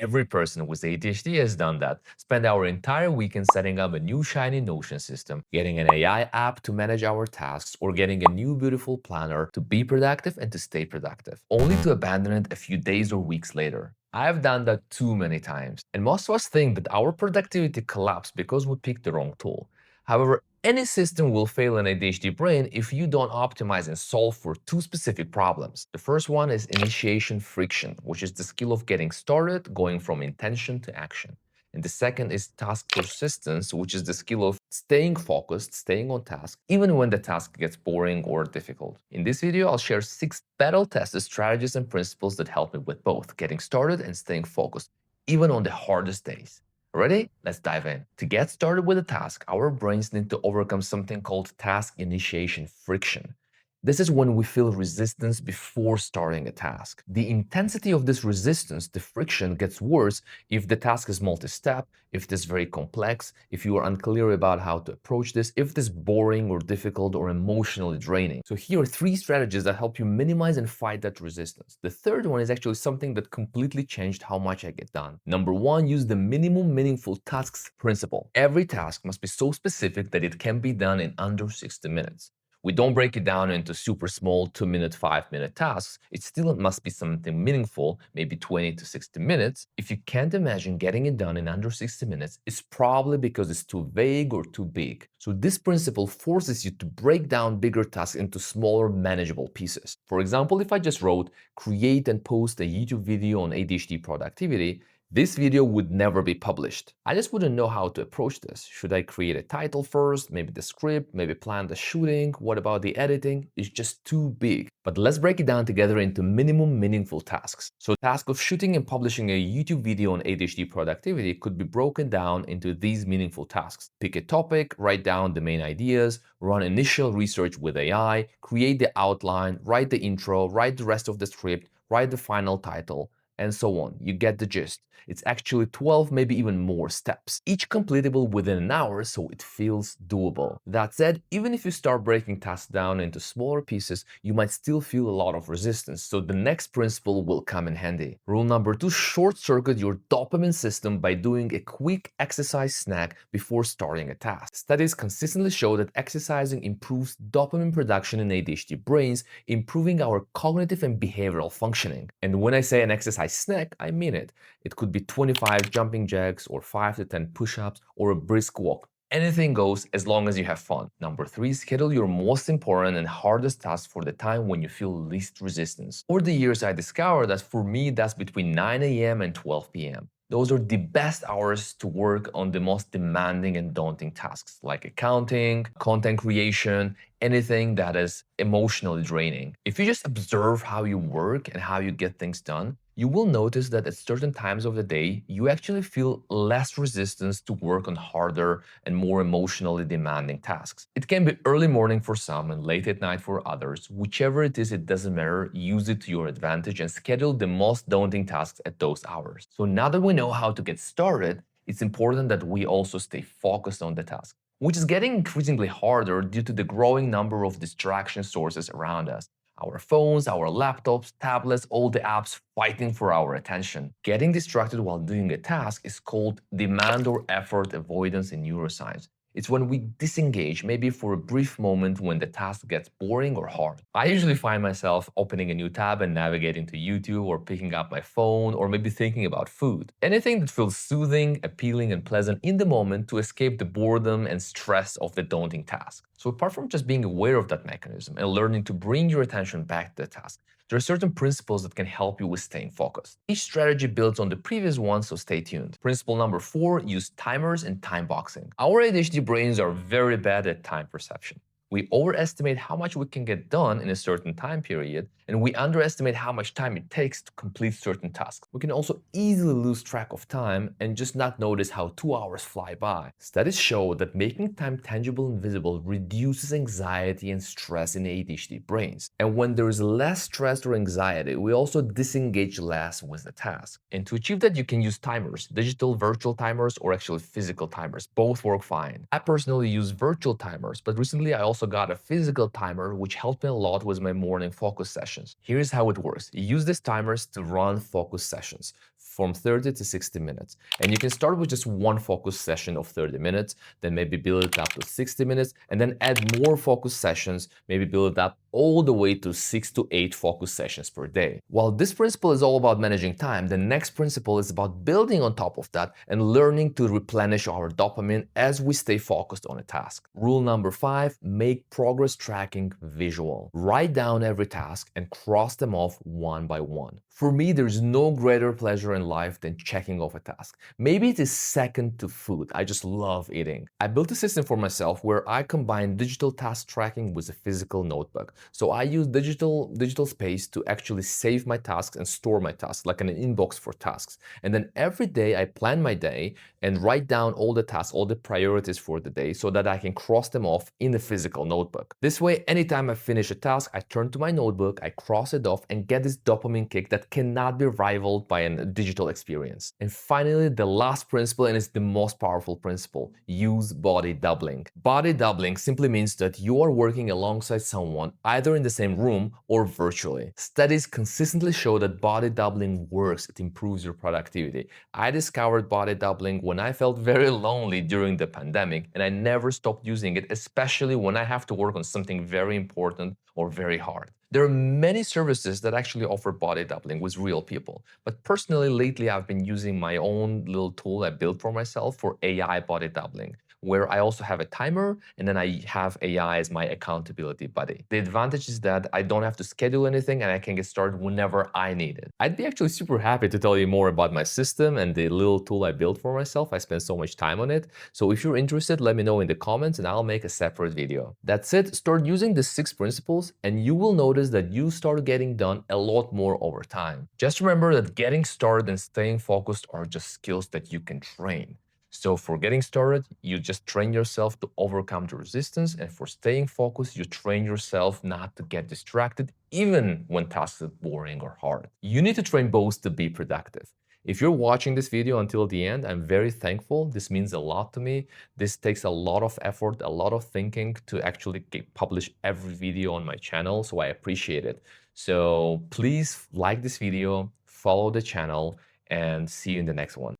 Every person with ADHD has done that. Spend our entire weekend setting up a new shiny Notion system, getting an AI app to manage our tasks, or getting a new beautiful planner to be productive and to stay productive, only to abandon it a few days or weeks later. I've done that too many times, and most of us think that our productivity collapsed because we picked the wrong tool. However, any system will fail an ADHD brain if you don't optimize and solve for two specific problems. The first one is initiation friction, which is the skill of getting started, going from intention to action. And the second is task persistence, which is the skill of staying focused, staying on task, even when the task gets boring or difficult. In this video, I'll share 6 battle-tested strategies and principles that help me with both getting started and staying focused, even on the hardest days. Ready? Let's dive in. To get started with a task, our brains need to overcome something called task initiation friction. This is when we feel resistance before starting a task. The intensity of this resistance, the friction, gets worse if the task is multi-step, if it is very complex, if you are unclear about how to approach this, if it is boring or difficult or emotionally draining. So here are 3 strategies that help you minimize and fight that resistance. The third one is actually something that completely changed how much I get done. Number 1, use the minimum meaningful tasks principle. Every task must be so specific that it can be done in under 60 minutes. We don't break it down into super small 2-minute, 5-minute tasks. It still must be something meaningful, maybe 20 to 60 minutes. If you can't imagine getting it done in under 60 minutes, it's probably because it's too vague or too big. So this principle forces you to break down bigger tasks into smaller, manageable pieces. For example, if I just wrote, create and post a YouTube video on ADHD productivity, this video would never be published. I just wouldn't know how to approach this. Should I create a title first, maybe the script, maybe plan the shooting? What about the editing? It's just too big. But let's break it down together into minimum meaningful tasks. So the task of shooting and publishing a YouTube video on ADHD productivity could be broken down into these meaningful tasks. Pick a topic, write down the main ideas, run initial research with AI, create the outline, write the intro, write the rest of the script, write the final title, and so on. You get the gist. It's actually 12, maybe even more steps, each completable within an hour, so it feels doable. That said, even if you start breaking tasks down into smaller pieces, you might still feel a lot of resistance, so the next principle will come in handy. Rule number 2, short-circuit your dopamine system by doing a quick exercise snack before starting a task. Studies consistently show that exercising improves dopamine production in ADHD brains, improving our cognitive and behavioral functioning. And when I say an exercise snack, I mean it. It could be 25 jumping jacks or 5 to 10 push-ups or a brisk walk. Anything goes as long as you have fun. Number 3, schedule your most important and hardest tasks for the time when you feel least resistance. Over the years, I discovered that for me, that's between 9 a.m. and 12 p.m. Those are the best hours to work on the most demanding and daunting tasks like accounting, content creation, anything that is emotionally draining. If you just observe how you work and how you get things done, you will notice that at certain times of the day, you actually feel less resistance to work on harder and more emotionally demanding tasks. It can be early morning for some and late at night for others. Whichever it is, it doesn't matter. Use it to your advantage and schedule the most daunting tasks at those hours. So now that we know how to get started, it's important that we also stay focused on the task, which is getting increasingly harder due to the growing number of distraction sources around us. Our phones, our laptops, tablets, all the apps fighting for our attention. Getting distracted while doing a task is called demand or effort avoidance in neuroscience. It's when we disengage, maybe for a brief moment when the task gets boring or hard. I usually find myself opening a new tab and navigating to YouTube or picking up my phone or maybe thinking about food. Anything that feels soothing, appealing, and pleasant in the moment to escape the boredom and stress of the daunting task. So apart from just being aware of that mechanism and learning to bring your attention back to the task, there are certain principles that can help you with staying focused. Each strategy builds on the previous one, so stay tuned. Principle number 4, use timers and time boxing. Our ADHD brains are very bad at time perception. We overestimate how much we can get done in a certain time period, and we underestimate how much time it takes to complete certain tasks. We can also easily lose track of time and just not notice how 2 hours fly by. Studies show that making time tangible and visible reduces anxiety and stress in ADHD brains. And when there is less stress or anxiety, we also disengage less with the task. And to achieve that, you can use timers, digital virtual timers or actually physical timers. Both work fine. I personally use virtual timers, but recently I also got a physical timer which helped me a lot with my morning focus sessions. Here's how it works. You use these timers to run focus sessions. from 30 to 60 minutes. And you can start with just one focus session of 30 minutes, then maybe build it up to 60 minutes, and then add more focus sessions, maybe build it up all the way to 6 to 8 focus sessions per day. While this principle is all about managing time, the next principle is about building on top of that and learning to replenish our dopamine as we stay focused on a task. Rule number 5, make progress tracking visual. Write down every task and cross them off one by one. For me, there's no greater pleasure in life than checking off a task. Maybe it is second to food. I just love eating. I built a system for myself where I combine digital task tracking with a physical notebook. So I use digital space to actually save my tasks and store my tasks, like an inbox for tasks. And then every day I plan my day and write down all the tasks, all the priorities for the day so that I can cross them off in a physical notebook. This way, anytime I finish a task, I turn to my notebook, I cross it off and get this dopamine kick that cannot be rivaled by a digital experience. And finally, the last principle, and it's the most powerful principle, use body doubling. Body doubling simply means that you are working alongside someone either in the same room or virtually. Studies consistently show that body doubling works, it improves your productivity. I discovered body doubling when I felt very lonely during the pandemic, and I never stopped using it, especially when I have to work on something very important or very hard. There are many services that actually offer body doubling with real people, but personally lately I've been using my own little tool I built for myself for AI body doubling, where I also have a timer and then I have AI as my accountability buddy. The advantage is that I don't have to schedule anything and I can get started whenever I need it. I'd be actually super happy to tell you more about my system and the little tool I built for myself. I spent so much time on it. So if you're interested, let me know in the comments and I'll make a separate video. That's it. Start using the 6 principles and you will notice that you start getting done a lot more over time. Just remember that getting started and staying focused are just skills that you can train. So for getting started, you just train yourself to overcome the resistance, and for staying focused, you train yourself not to get distracted even when tasks are boring or hard. You need to train both to be productive. If you're watching this video until the end, I'm very thankful. This means a lot to me. This takes a lot of effort, a lot of thinking to actually publish every video on my channel, so I appreciate it. So please like this video, follow the channel, and see you in the next one.